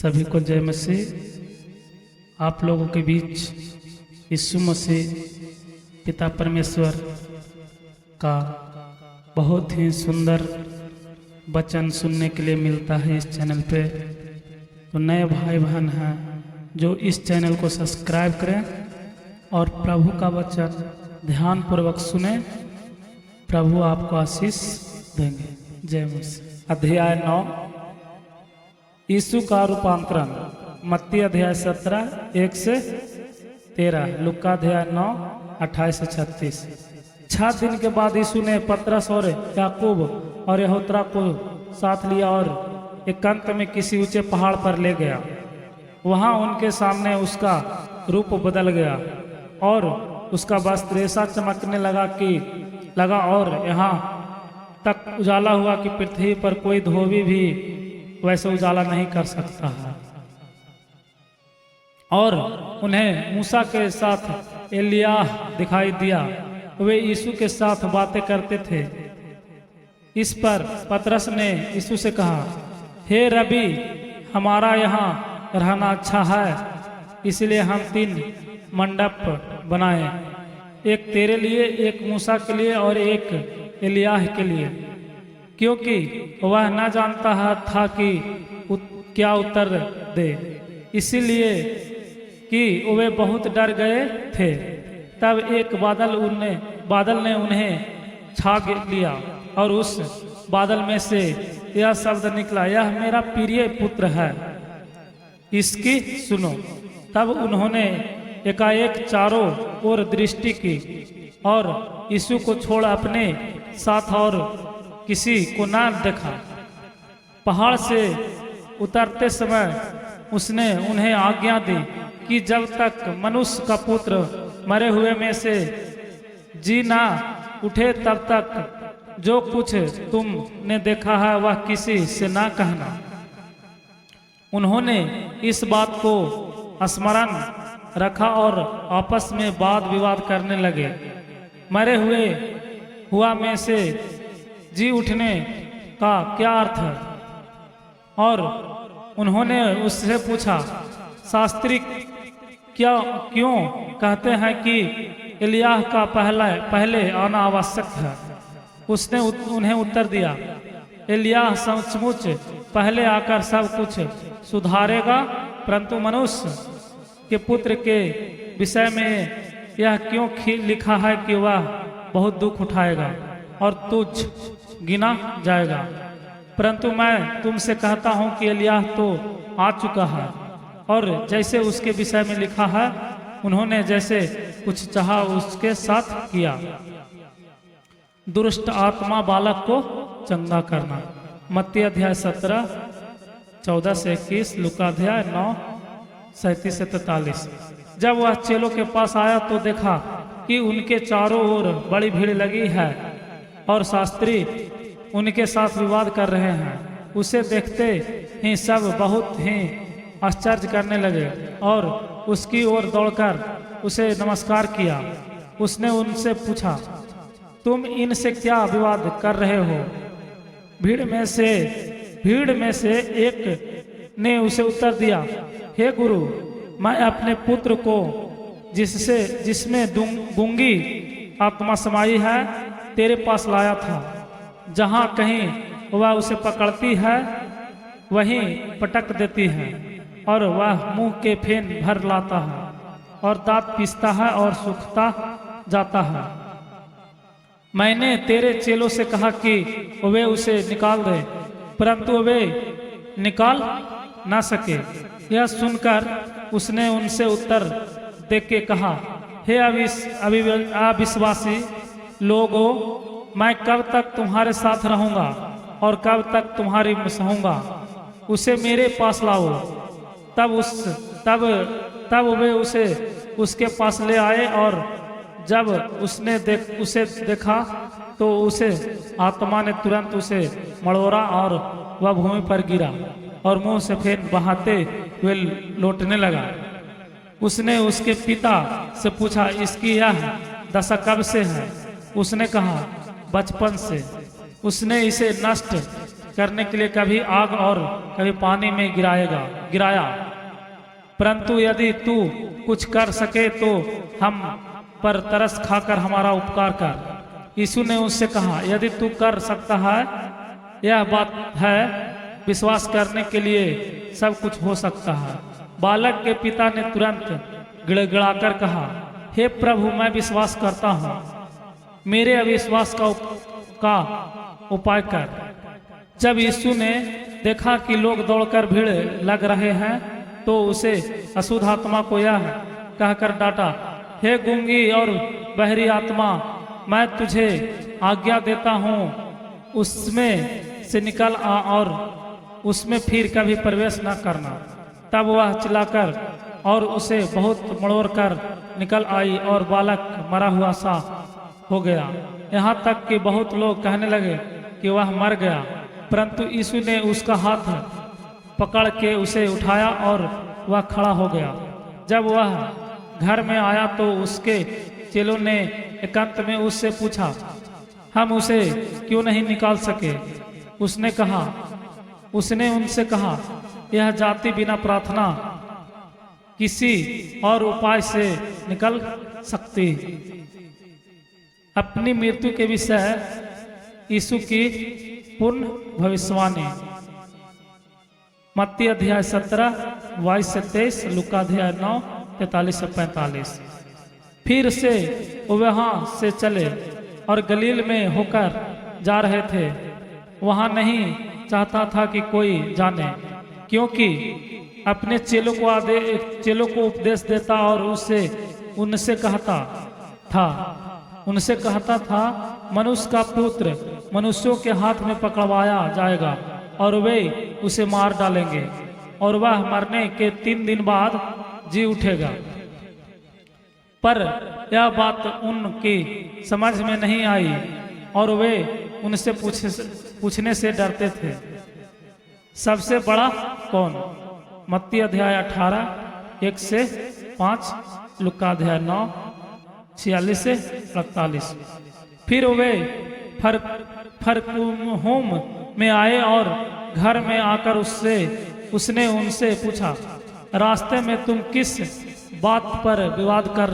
सभी को जय मसीह। आप लोगों के बीच यीशु मसीह पिता परमेश्वर का बहुत ही सुंदर वचन सुनने के लिए मिलता है इस चैनल पे। तो नए भाई बहन हैं जो इस चैनल को सब्सक्राइब करें और प्रभु का वचन ध्यानपूर्वक सुने। प्रभु आपको आशीष देंगे। जय मसीह। अध्याय 9 यीशु का रूपांतरण। मत्ती अध्याय 17 1 से 13, लुक्का अध्याय 9 28 से 36। 6 दिन के बाद यीशु ने पतरस और याकूब और यहूदा को साथ लिया और एकांत में किसी ऊंचे पहाड़ पर ले गया। वहां उनके सामने उसका रूप बदल गया और उसका वस्त्र ऐसा चमकने लगा और यहाँ तक उजाला हुआ कि पृथ्वी पर कोई धोबी भी वैसे उजाला नहीं कर सकता है। और उन्हें मूसा के साथ एलियाह दिखाई दिया। वे यीशु के साथ बातें करते थे। इस पर पतरस ने यीशु से कहा, हे रबी, हमारा यहाँ रहना अच्छा है, इसलिए हम 3 मंडप बनाए, एक तेरे लिए, एक मूसा के लिए और एक एलियाह के लिए, क्योंकि वह न जानता था कि क्या उत्तर दे, इसीलिए कि वे बहुत डर गए थे। तब एक बादल ने उन्हें छा लिया और उस बादल में से यह शब्द निकला, यह मेरा प्रिय पुत्र है, इसकी सुनो। तब उन्होंने एकाएक चारों ओर दृष्टि की और यीशु को छोड़ अपने साथ और किसी को न देखा। पहाड़ से उतरते समय उसने उन्हें आज्ञा दी कि जब तक मनुष्य का पुत्र मरे हुए में से जी ना उठे तब तक जो कुछ तुमने देखा है वह किसी से ना कहना। उन्होंने इस बात को स्मरण रखा और आपस में वाद विवाद करने लगे। मरे हुआ में से जी उठने का क्या अर्थ है? और उन्होंने उससे पूछा, शास्त्री क्यों कहते हैं कि एलियाह का पहले आना आवश्यक है? उसने उन्हें उत्तर दिया, एलियाह सचमुच पहले आकर सब कुछ सुधारेगा, परंतु मनुष्य के पुत्र के विषय में यह क्यों लिखा है कि वह बहुत दुख उठाएगा और तुझ गिना जाएगा। परंतु मैं तुमसे कहता हूं कि एलियाह तो आ चुका है और जैसे उसके विषय में लिखा है उन्होंने जैसे कुछ चाहा उसके साथ किया। दुष्ट आत्मा बालक को चंगा करना। मत्ती अध्याय 17 14 से 21, लुका अध्याय 9 37 से 43। जब वह चेलों के पास आया तो देखा कि उनके चारों ओर बड़ी भीड़ लगी है और शास्त्री उनके साथ विवाद कर रहे हैं। उसे देखते ही सब बहुत ही आश्चर्य करने लगे और उसकी ओर दौड़कर उसे नमस्कार किया। उसने उनसे पूछा, तुम इनसे क्या विवाद कर रहे हो? भीड़ में से एक ने उसे उत्तर दिया, हे गुरु, मैं अपने पुत्र को जिसमें गूंगी आत्मा समाई है तेरे पास लाया था। जहाँ कहीं वह उसे पकड़ती है वहीं पटक देती है और वह मुंह के फेन भर लाता है और दांत पीसता है और सूखता जाता है। मैंने तेरे चेलों से कहा कि वे उसे निकाल दे, परंतु वे निकाल ना सके। यह सुनकर उसने उनसे उत्तर देके कहा, हे अविश्वासी लोगों, मैं कब तक तुम्हारे साथ रहूंगा और कब तक तुम्हारी सहूंगा? उसे मेरे पास लाओ। तब वे उसे उसके पास ले आए और जब उसने उसे देखा तो उसे आत्मा ने तुरंत उसे मड़ोरा और वह भूमि पर गिरा और मुंह से फेन बहाते हुए लौटने लगा। उसने उसके पिता से पूछा, इसकी यह दशा कब से है? उसने कहा, बचपन से। उसने इसे नष्ट करने के लिए कभी आग और कभी पानी में गिराया, परंतु यदि तू कुछ कर सके तो हम पर तरस खाकर हमारा उपकार कर। यीशु ने उससे कहा, यदि तू कर सकता है, यह बात है, विश्वास करने के लिए सब कुछ हो सकता है। बालक के पिता ने तुरंत गिड़गिड़ाकर कहा, हे प्रभु, मैं विश्वास करता हूँ, मेरे अविश्वास का उपाय कर। जब यीशु ने देखा कि लोग दौड़कर भीड़ लग रहे हैं, तो उसे अशुद्ध आत्मा को यह कहकर डांटा, हे गूंगी और बहरी आत्मा, मैं तुझे आज्ञा देता हूँ, उसमें से निकल आ और उसमें फिर कभी प्रवेश न करना। तब वह चिल्लाकर और उसे बहुत मड़ोड़ कर निकल आई और बालक मरा हुआ सा हो गया। यहाँ तक कि बहुत लोग कहने लगे कि वह मर गया, परंतु यीशु ने उसका हाथ पकड़ के उसे उठाया और वह खड़ा हो गया। जब वह घर में आया तो उसके चेलों ने एकांत में उससे पूछा, हम उसे क्यों नहीं निकाल सके? उसने उनसे कहा, यह जाति बिना प्रार्थना किसी और उपाय से निकल सकती। अपनी मृत्यु के विषय यीशु की पूर्ण भविष्यवाणी। मत्ती अध्याय 17 22 से 23, लूका अध्याय 9 43 से 45। फिर से वो वहां से चले और गलील में होकर जा रहे थे। वहां नहीं चाहता था कि कोई जाने, क्योंकि अपने चेलों को उपदेश देता और उनसे कहता था, मनुष्य का पुत्र मनुष्यों के हाथ में पकड़वाया जाएगा और वे उसे मार डालेंगे और वह मरने के 3 दिन बाद जी उठेगा। पर यह बात उनकी समझ में नहीं आई और वे उनसे पूछने से डरते थे, सबसे बड़ा कौन? मत्ती अध्याय 18 1 से 5, लूका अध्याय 9 46 से 48। फिर वे फरकुहुम में आए और घर में आकर उसने उनसे पूछा, रास्ते में तुम किस बात पर विवाद कर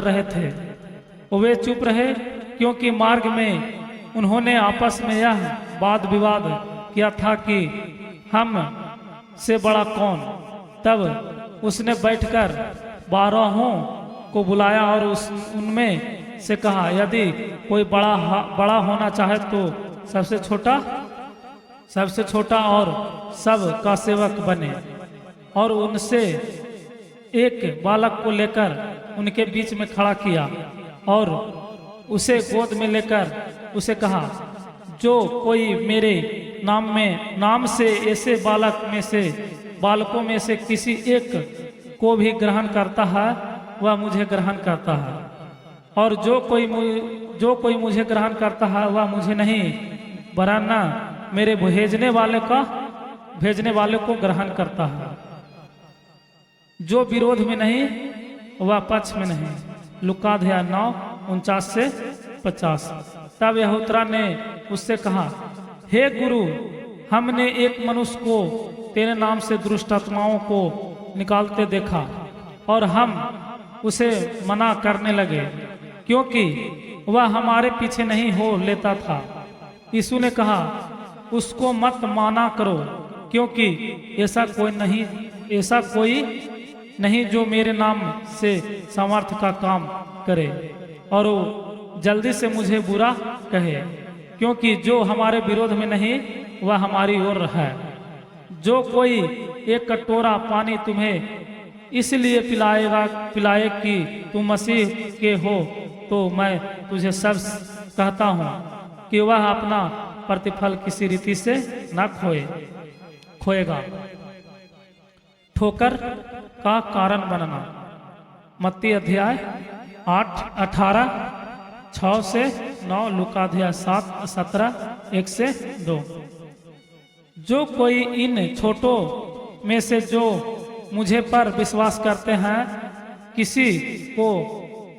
रहे थे? वे चुप रहे, क्योंकि मार्ग में उन्होंने आपस में यह वाद विवाद किया था कि हम से बड़ा कौन। तब उसने बैठकर 12 को बुलाया और उनमें से कहा, यदि कोई बड़ा होना चाहे तो सबसे छोटा और सब का सेवक बने। और उनसे एक बालक को लेकर उनके बीच में खड़ा किया और उसे गोद में लेकर उसे कहा, जो कोई मेरे नाम से ऐसे बालकों में से किसी एक को भी ग्रहण करता है, वह मुझे ग्रहण करता है, और जो कोई मुझे ग्रहण करता है वह मुझे नहीं, वरना मेरे भेजने वाले को ग्रहण करता है। जो विरोध में नहीं वह पक्ष में नहीं। लूका अध्याय 9 49 से 50। तब यहूदा ने उससे कहा, हे गुरु, हमने एक मनुष्य को तेरे नाम से दुष्ट आत्माओं को निकालते देखा और हम उसे मना करने लगे, क्योंकि वह हमारे पीछे नहीं हो लेता था। यीशु ने कहा, उसको मत माना करो, क्योंकि ऐसा कोई नहीं जो मेरे नाम से सामर्थ्य का काम करे और वो जल्दी से मुझे बुरा कहे, क्योंकि जो हमारे विरोध में नहीं वह हमारी ओर है। जो कोई एक कटोरा पानी तुम्हें इसलिए पिलाए कि तुम मसीह के हो, तो मैं तुझे सब कहता हूँ कि वह अपना प्रतिफल किसी रीति से न खोएगा। ठोकर का कारण बनना। मत्ती अध्याय 18 6 से 9, लूका अध्याय 17 1 से 2। जो कोई इन छोटों में से जो मुझे पर विश्वास करते हैं किसी को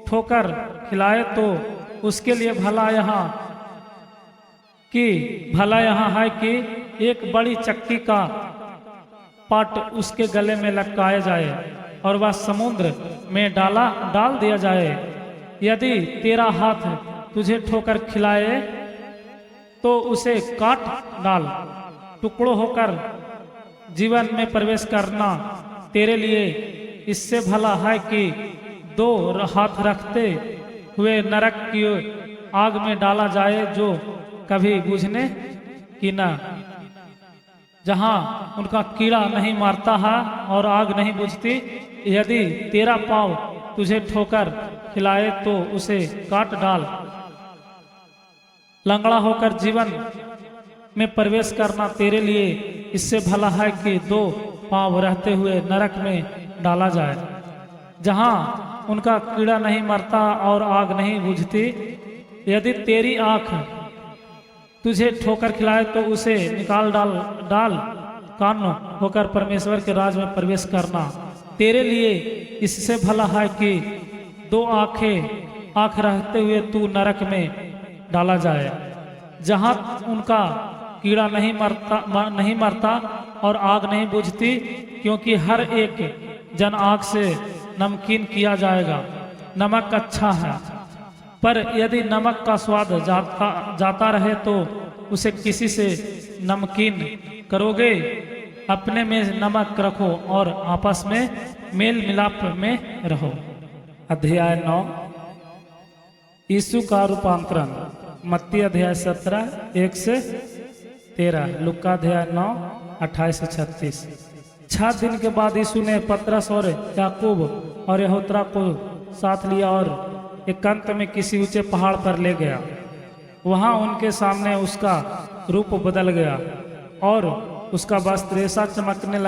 ठोकर खिलाए तो उसके लिए भला कि भला यहाँ है कि एक बड़ी चक्की का पाट उसके गले में लटकाया जाए और वह समुद्र में डाल दिया जाए। यदि तेरा हाथ तुझे ठोकर खिलाए तो उसे काट डाल, टुकड़ों होकर जीवन में प्रवेश करना तेरे लिए इससे भला है कि दो हाथ रखते हुए नरक की आग में डाला जाए जो कभी बुझने की न, जहां उनका कीड़ा नहीं मारता है और आग नहीं बुझती। यदि तेरा पाँव तुझे ठोकर खिलाए तो उसे काट डाल, लंगड़ा होकर जीवन में प्रवेश करना तेरे लिए इससे भला है कि दो पाँव रहते हुए नरक में डाला जाए, जहां उनका कीड़ा नहीं मरता और आग नहीं बुझती। यदि तेरी आंख तुझे ठोकर खिलाए तो उसे निकाल डाल कान होकर परमेश्वर के राज में प्रवेश करना तेरे लिए इससे भला है कि दो आंख रहते हुए तू नरक में डाला जाए, जहां उनका कीड़ा नहीं मरता और आग नहीं बुझती, क्योंकि हर एक जन आग से नमकीन किया जाएगा। नमक अच्छा है, पर यदि नमक का स्वाद जाता रहे तो उसे किसी से नमकीन करोगे। अपने में नमक रखो और आपस में मेल मिलाप में रहो। अध्याय 9 यीशु का रूपांतरण। मत्ती अध्याय 17 1 से 13, लुका अध्याय 9 28 से 36। 6 दिन के बाद यीशु ने पतरस और याकूब और यहूदा को साथ लिया और एकांत में किसी ऊंचे पहाड़ पर ले गया। वहां उनके सामने उसका रूप बदल गया और उसका वस्त्र ऐसा चमकने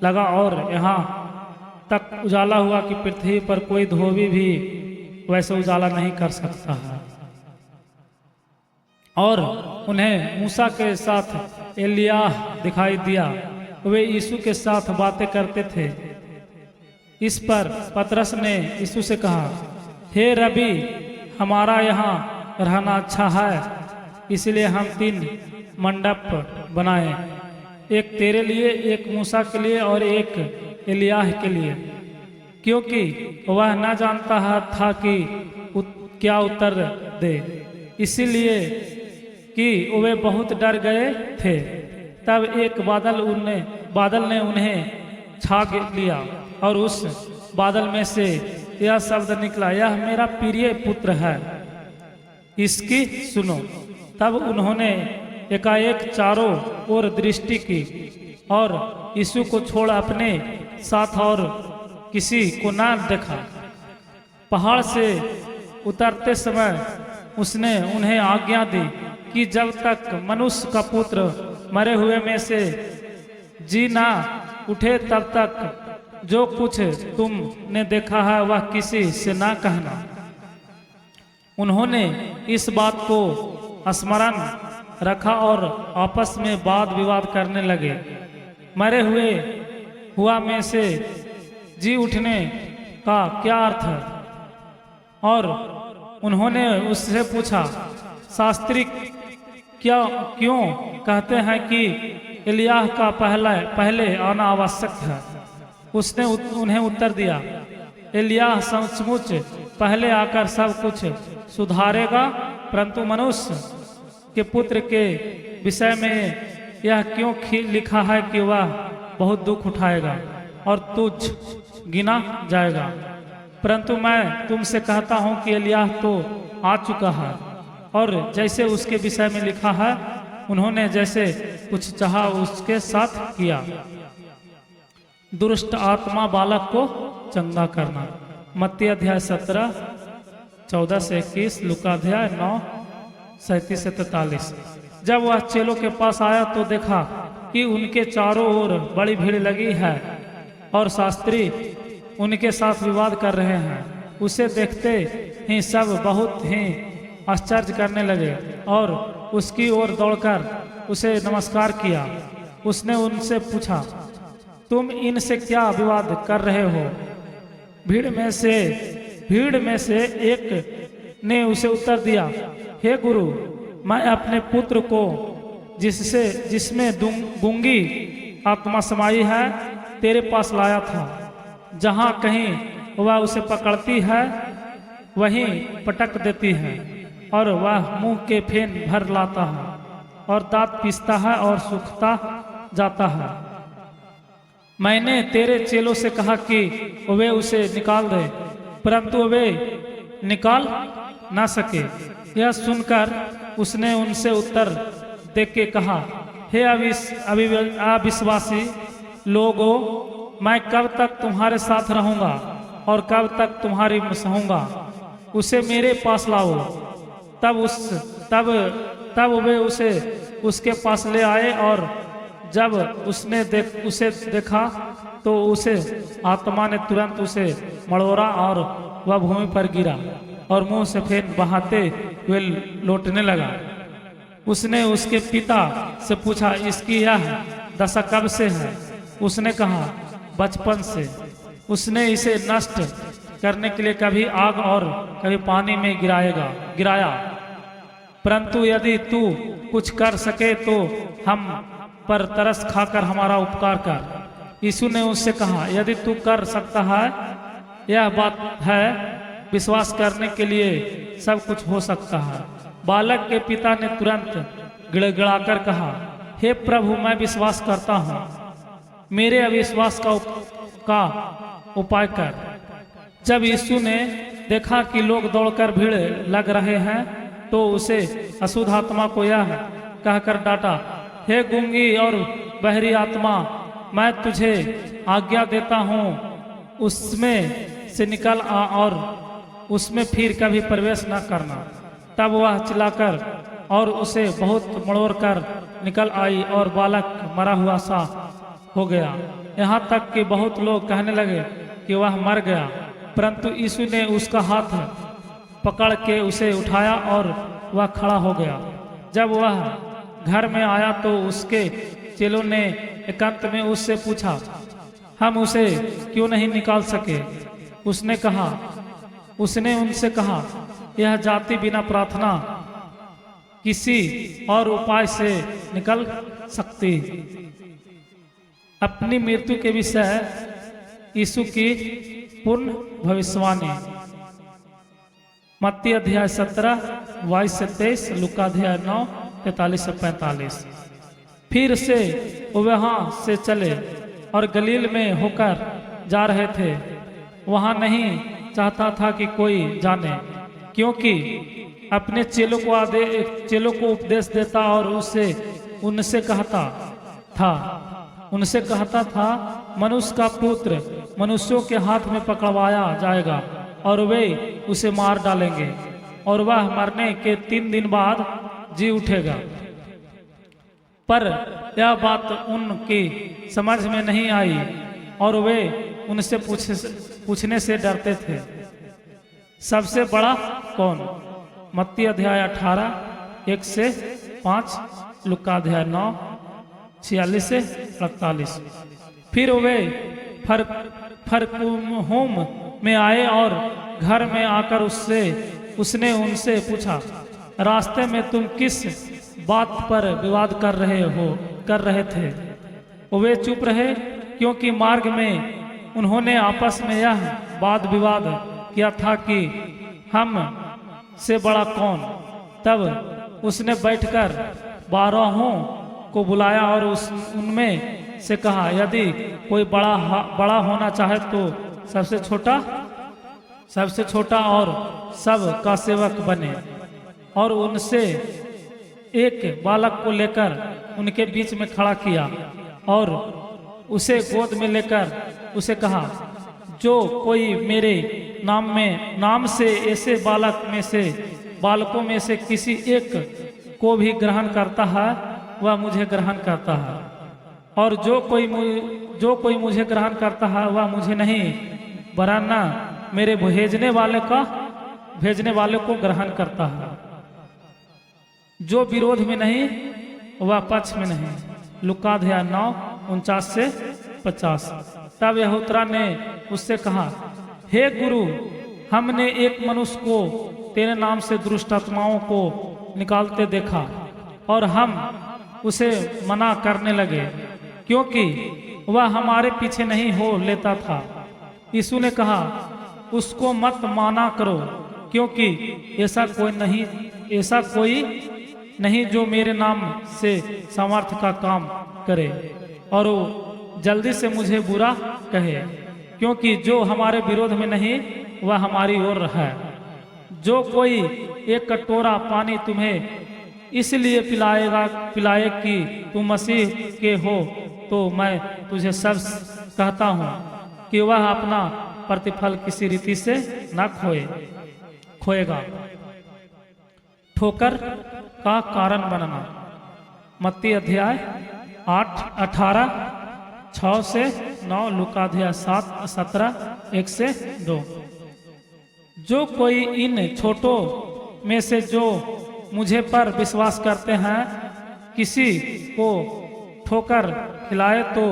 लगा और यहाँ तक उजाला हुआ कि पृथ्वी पर कोई धोबी भी वैसे उजाला नहीं कर सकता है। और उन्हें मूसा के साथ एलियाह दिखाई दिया, वे यीशु के साथ बातें करते थे। इस पर पतरस ने यीशु से कहा, हे रबी, हमारा यहाँ रहना अच्छा है, इसलिए हम 3 मंडप बनाए, एक तेरे लिए, एक मूसा के लिए और एक एलियाह के लिए, क्योंकि वह न जानता था कि क्या उत्तर दे, इसीलिए कि वे बहुत डर गए थे। तब एक बादल ने उन्हें छा लिया और उस बादल में से यह शब्द निकला, यह मेरा प्रिय पुत्र है, इसकी सुनो। तब उन्होंने एकाएक चारों ओर दृष्टि की और यीशु को छोड़ अपने साथ और किसी को न देखा। पहाड़ से उतरते समय उसने उन्हें आज्ञा दी कि जब तक मनुष्य का पुत्र मरे हुए में से जी ना उठे तब तक जो कुछ तुमने देखा है वह किसी से ना कहना। उन्होंने इस बात को स्मरण रखा और आपस में वाद विवाद करने लगे। मरे हुआ में से जी उठने का क्या अर्थ है? और उन्होंने उससे पूछा, शास्त्री क्यों कहते हैं कि एलियाह का पहले आना आवश्यक है? उसने उन्हें उत्तर दिया, एलियाह सचमुच पहले आकर सब कुछ सुधारेगा, परंतु मनुष्य के पुत्र के विषय में यह क्यों लिखा है कि वह बहुत दुख उठाएगा और तुझ गिना जाएगा। परंतु मैं तुमसे कहता हूं कि एलियाह तो आ चुका है और जैसे उसके विषय में लिखा है उन्होंने जैसे कुछ चाहा उसके साथ किया। दुष्ट आत्मा बालक को चंगा करना। मत्ती अध्याय 17 14 से 21, लुका अध्याय 9 37 से 43। जब वह चेलों के पास आया तो देखा कि उनके चारों ओर बड़ी भीड़ लगी है और शास्त्री उनके साथ विवाद कर रहे हैं। उसे देखते ही सब बहुत ही आश्चर्य करने लगे और उसकी ओर दौड़कर उसे नमस्कार किया। उसने उनसे पूछा, तुम इनसे क्या विवाद कर रहे हो? भीड़ में से एक ने उसे उत्तर दिया, हे गुरु, मैं अपने पुत्र को जिसमें गूंगी आत्मा समाई है तेरे पास लाया था। जहाँ कहीं वह उसे पकड़ती है वहीं पटक देती है और वह मुंह के फेन भर लाता है और दांत पीसता है और सूखता जाता है। मैंने तेरे चेलों से कहा कि वे उसे निकाल दे, परंतु वे निकाल ना सके। यह सुनकर उसने उनसे उत्तर देके कहा, हे अविश्वासी लोगों, मैं कब तक तुम्हारे साथ रहूंगा और कब तक तुम्हारी सहूंगा। उसे मेरे पास लाओ। तब वे उसे उसके पास ले आए और जब उसने उसे देखा तो उसे आत्मा ने तुरंत उसे मड़ोरा और वह भूमि पर गिरा और मुंह से फेन बहाते हुए लौटने लगा। उसने उसके पिता से पूछा, इसकी यह दशा कब से है? उसने कहा, बचपन से। उसने इसे नष्ट करने के लिए कभी आग और कभी पानी में गिराया। परंतु यदि तू कुछ कर सके तो हम पर तरस खाकर हमारा उपकार कर। यीशु ने उससे कहा, यदि तू कर सकता है, यह बात है, विश्वास करने के लिए सब कुछ हो सकता है। बालक के पिता ने तुरंत गिड़गिड़ाकर कहा, हे प्रभु, मैं विश्वास करता हूँ, मेरे अविश्वास का उपाय कर। जब यीशु ने देखा कि लोग दौड़कर भीड़ लग रहे हैं तो उसे अशुद्ध आत्मा को यह कहकर डांटा, हे गूंगी और बहरी आत्मा, मैं तुझे आज्ञा देता हूँ, उसमें से निकल आ और उसमें फिर कभी प्रवेश न करना। तब वह चिल्लाकर और उसे बहुत मड़ोड़ कर निकल आई और बालक मरा हुआ सा हो गया। यहाँ तक कि बहुत लोग कहने लगे कि वह मर गया। परंतु यीशु ने उसका हाथ पकड़ के उसे उठाया और वह खड़ा हो गया। जब वह घर में आया तो उसके चेलों ने एकांत में उससे पूछा, हम उसे क्यों नहीं निकाल सके? उसने उनसे कहा, यह जाति बिना प्रार्थना किसी और उपाय से निकल सकती। अपनी मृत्यु के विषय यीशु की पूर्ण भविष्यवाणी। मत्ती अध्याय 17 22 से 23, लूका अध्याय 9 43 से 45। फिर से वहां से चले और गलील में होकर जा रहे थे। वहां नहीं चाहता था कि कोई जाने, क्योंकि अपने चेलों को उपदेश देता और उनसे कहता था, मनुष्य का पुत्र मनुष्यों के हाथ में पकड़वाया जाएगा और वे उसे मार डालेंगे और वह मरने के 3 दिन बाद जी उठेगा। पर यह बात उनकी समझ में नहीं आई और वे उनसे पूछने से डरते थे, सबसे बड़ा कौन? मत्ती अध्याय 18 1 से 5, लूका अध्याय 9 46 से 48। फिर वे फरकुहुम में आए और घर में आकर उसने उनसे पूछा, रास्ते में तुम किस बात पर विवाद कर रहे थे? वे चुप रहे, क्योंकि मार्ग में उन्होंने आपस में यह वाद विवाद किया था कि हम से बड़ा कौन। तब उसने बैठकर 12 को बुलाया और उनमें से कहा, यदि कोई बड़ा होना चाहे तो सबसे छोटा और सब का सेवक बने। और उनसे एक बालक को लेकर उनके बीच में खड़ा किया और उसे गोद में लेकर उसे कहा, जो कोई मेरे नाम से ऐसे बालकों में से किसी एक को भी ग्रहण करता है वह मुझे ग्रहण करता है, और जो कोई मुझे ग्रहण करता है वह मुझे नहीं वरन मेरे भेजने वाले को ग्रहण करता है। जो विरोध में नहीं वह पक्ष में नहीं। लूका अध्याय 9 49 से 50। तब यहूदा ने उससे कहा, हे गुरु, हमने एक मनुष्य को तेरे नाम से दुष्ट आत्माओं को निकालते देखा और हम उसे मना करने लगे, क्योंकि वह हमारे पीछे नहीं हो लेता था। यीशु ने कहा, उसको मत माना करो, क्योंकि ऐसा कोई नहीं जो मेरे नाम से सामर्थ्य का काम करे और वो जल्दी से मुझे बुरा कहे, क्योंकि जो हमारे विरोध में नहीं वह हमारी ओर है। जो कोई एक कटोरा पानी तुम्हें इसलिए पिलाए कि तुम मसीह के हो, तो मैं तुझे सब कहता हूँ कि वह अपना प्रतिफल किसी रीति से न खोएगा। ठोकर का कारण बनना। मत्ती अध्याय 8:18, 6 से 9, लूका अध्याय 7:17, 1 से 2। जो कोई इन छोटों में से जो मुझे पर विश्वास करते हैं किसी को ठोकर खिलाए, तो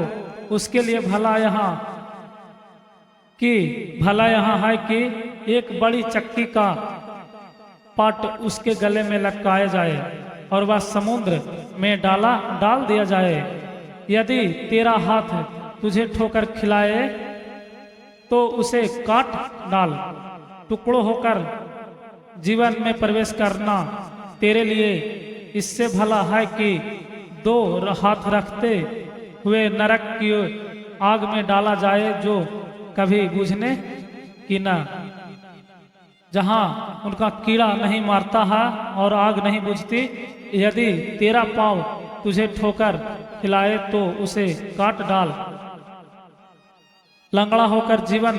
उसके लिए भला यहाँ है कि एक बड़ी चक्की का पाट उसके गले में लटकाया जाए और वह समुद्र में डाल दिया जाए। यदि तेरा हाथ तुझे ठोकर खिलाए तो उसे काट डाल। टुकड़ों होकर जीवन में प्रवेश करना तेरे लिए इससे भला है कि 2 हाथ रखते हुए नरक की आग में डाला जाए, जो कभी बुझने की न, जहां उनका कीड़ा नहीं मारता है और आग नहीं बुझती। यदि तेरा पाँव तुझे ठोकर खिलाए तो उसे काट डाल। लंगड़ा होकर जीवन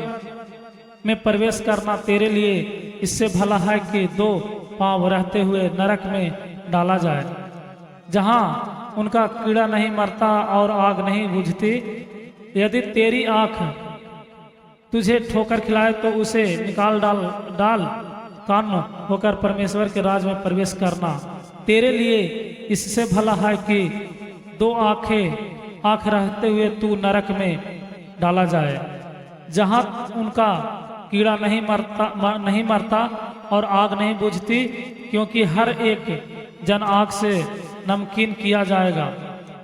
में प्रवेश करना तेरे लिए इससे भला है कि 2 पाँव रहते हुए नरक में डाला जाए, जहां उनका कीड़ा नहीं मरता और आग नहीं बुझती। यदि तेरी आंख तुझे ठोकर खिलाए तो उसे निकाल डाल। कान होकर परमेश्वर के राज में प्रवेश करना तेरे लिए इससे भला है कि 2 आंख रहते हुए तू नरक में डाला जाए, जहां उनका कीड़ा नहीं मरता और आग नहीं बुझती, क्योंकि हर एक जन आग से नमकीन किया जाएगा।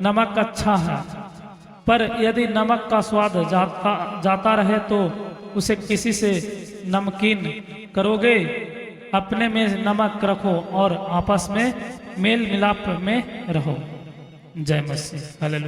नमक अच्छा है, पर यदि नमक का स्वाद जाता रहे तो उसे किसी से नमकीन करोगे। अपने में नमक रखो और आपस में मेल मिलाप में रहो। जय मसीह। हालेलुया।